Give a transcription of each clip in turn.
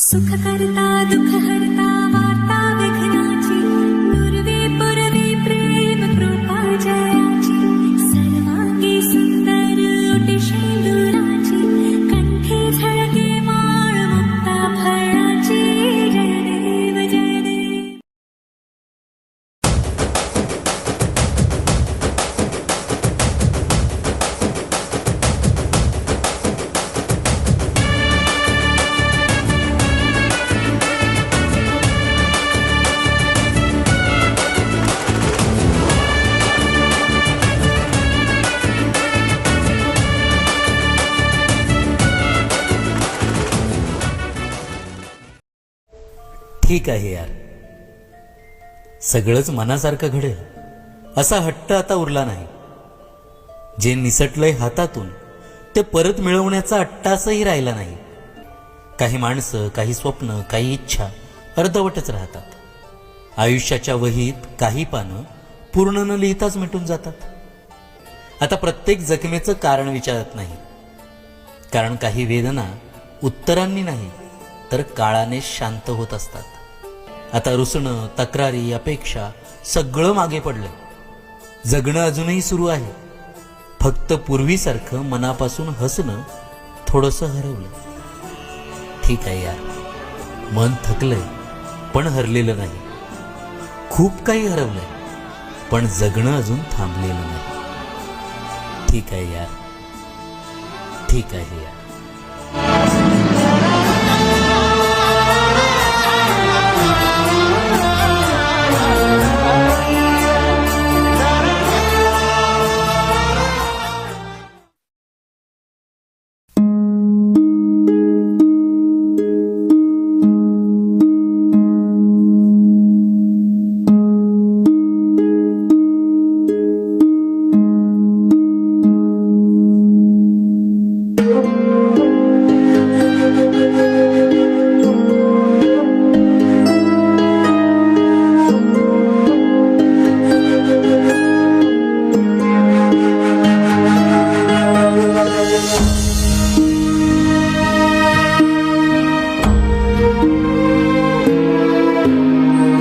सुख करता दुःख हरता वार्ता विघ्नाची पूर्वी पूर्वी प्रेम कृपा जयाची सर्वांगी सुंदर ओटी शेंदुराची कंठी झळके माळ मुक्ता फळाची जय देव जय देव. ठीक आहे यार, सगळंच मनासारखं घडेल असा हट्ट आता उरला नाही. जे निसटलंय हातातून ते परत मिळवण्याचा अट्टासही राहिला नाही. काही माणसं, काही स्वप्न, काही इच्छा अर्धवटच राहतात. आयुष्याच्या वहीत काही पानं पूर्ण न लिहिताच मिटून जातात. आता प्रत्येक जखमेचं कारण विचारत नाही, कारण काही वेदना उत्तरांनी नाही तर काळाने शांत होत असतात. आता रुसणं, तक्रारी, अपेक्षा सगळं मागे पडलं. जगणं अजूनही सुरू आहे, फक्त पूर्वीसारखं मनापासून हसणं थोडंसं हरवलं. ठीक आहे यार, मन थकलंय पण हरलेलं नाही. खूप काही हरवलंय पण जगणं अजून थांबलेलं नाही. ठीक आहे यार, ठीक आहे यार.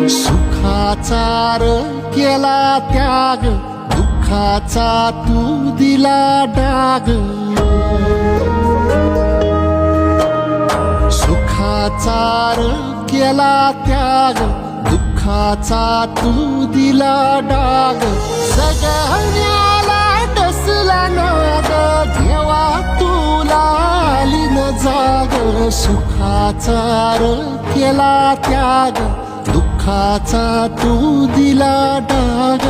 सुखाचा केला त्याग, दुःखाचा तू दिला डाग. सुखाचा केला त्याग, दुःखाचा तू दिला डाग. सगळ्याला डसला नाग, जेव्हा तुला आली न जाग. सुखाचा केला त्याग, दुःखाचा तू दिला डाग.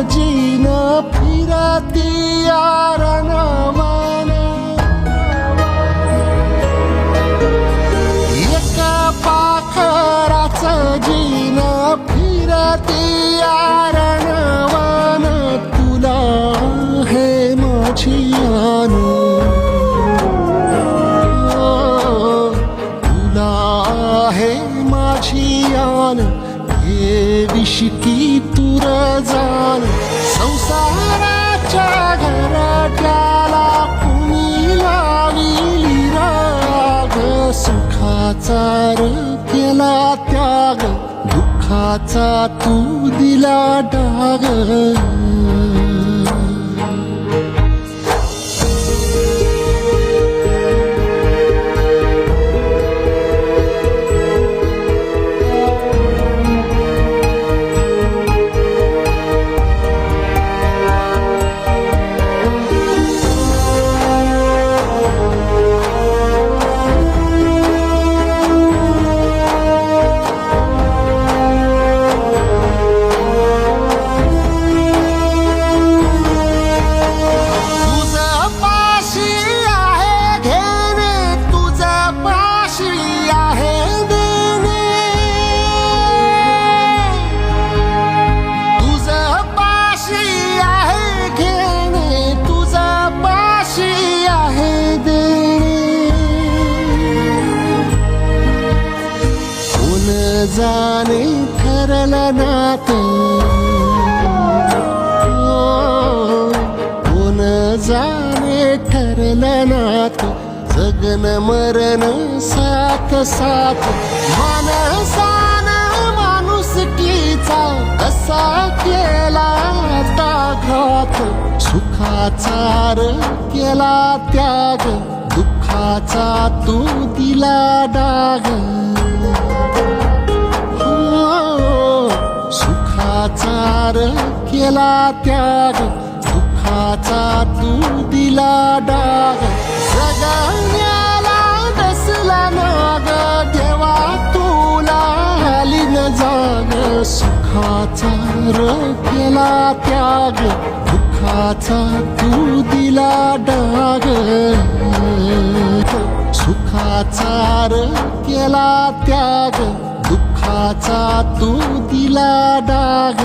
जीन फिरती आरणवन, एका पाखराचं जीन फिरती आरणवन. तुला हे माझी आन, तुला हे माझी आन. हे विशिकी तुर जाण, संसाराच्या घरट्याला कुणी लाविली राग. सुखाचा केला त्याग, दुःखाचा तू दिला डाग. जाणे ठरलं नात, कोण जाणे ठरलं नात, जगन मरण साथ साथ, माणसान माणुसकीचा कसा केला घात, सुखाचा र केला त्याग, दुःखाचा तू दिला डाग, सुखाचा र केला त्याग, दुःखाचा तू दिला डाग, जगण्याला नसला नाग, देवा तुला आली न जाग, सुखाचा र केला त्याग, दुःखाचा तू दिला डाग, सुखाचा र केला त्याग, दुःखाचा तू दिला डाग,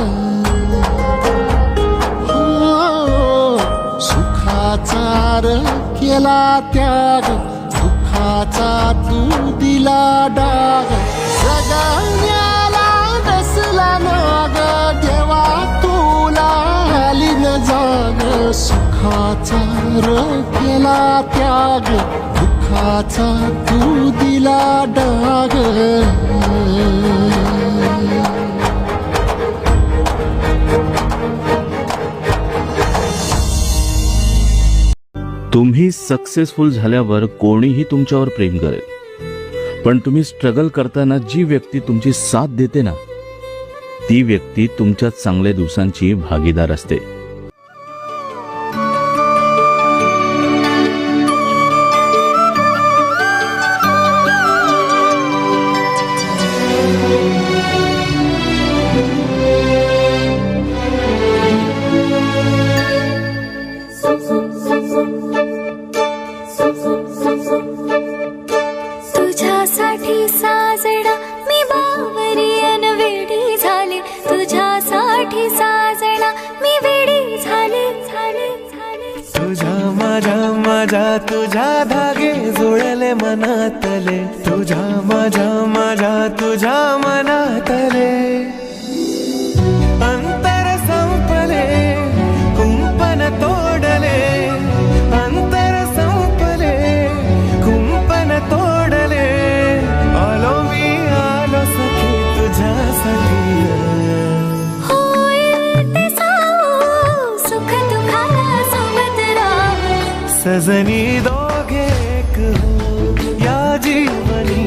सुखाचा र केला त्याग, दुःखाचा तू दिला डाग, जगण्याला नसला नाग, देवा तुला आली न जाग, सुखाचा र केला त्याग, दुःखाचा तू दिला डाग. तुम्ही सक्सेसफुल झाल्यावर कोणीही तुमच्यावर प्रेम करेल, पण तुम्ही स्ट्रगल करताना जी व्यक्ती तुमची साथ देते ना, ती व्यक्ती तुमच्या चांगल्या दिवसांची भागीदार असते. तुझ्यासाठी साजणा मी बावरी अन वेडी झाले, तुझ्यासाठी साजणा मी वेडी झाले झाले झाले. तुझ्या माझ्या माझ्या तुझ्या धागे जुळले मनातले, तुझ्या माझ्या माझ्या तुझ्या मनातले, अंतर संपले कुंपण तोडले, अंतर संपले कुंपण तोडले, आलो मी आलो सखी तुझ्यासाठी. होईल ते साऊ सुख दुःखाला सोबत राहू, सजनी दोघे एक हो या जीवनी,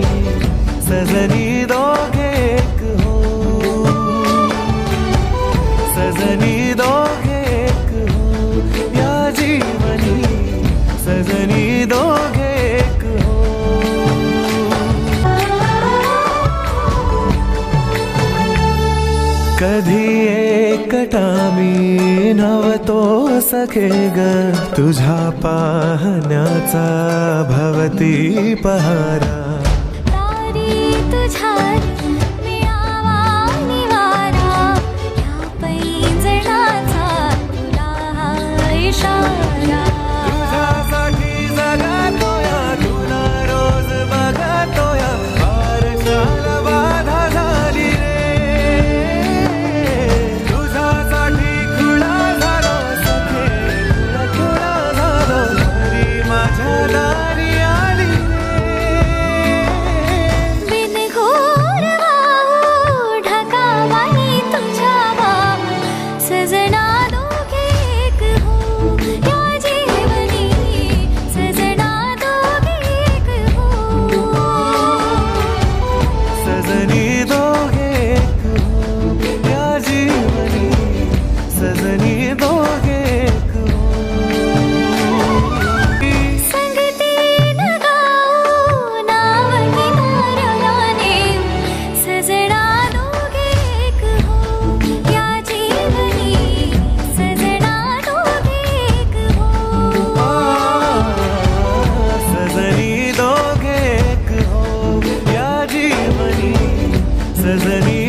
सजनी दोघे एक हो, सजनी दोघे एक हो या जीवनी, सजनी दोघे एक हो. कधी एकटा मी नव्हतो सखे ग, तुझ्या पाहण्याचा भवती पहारा, तारी तुझ्यारी मिळावा निवारा, या पैंजणाचा तुला हा इशारा. तुझ्यासाठी जगातोया तुला रोज बघतोया, वारशाला बाधा झाली रे, तुझ्यासाठी खुळा झालो सखे, तुला खुळा झालो, घरी माझ्या दारी आली रे. बिनघोर वाहू ढकावाई तुझ्या बाहू, सजना दोघे एक हो या जीवनी, सजना दोघे एक हो, सजनी दोघे एक हो या जीवनी, सजनी दोघे एक हो. संगतीन गाऊ नाव किनाऱ्याने, सजना दोघे एक हो या जीवनी, सजना दोघे एक हो. सजनी दोघे एक हो या जीवनी, सजनी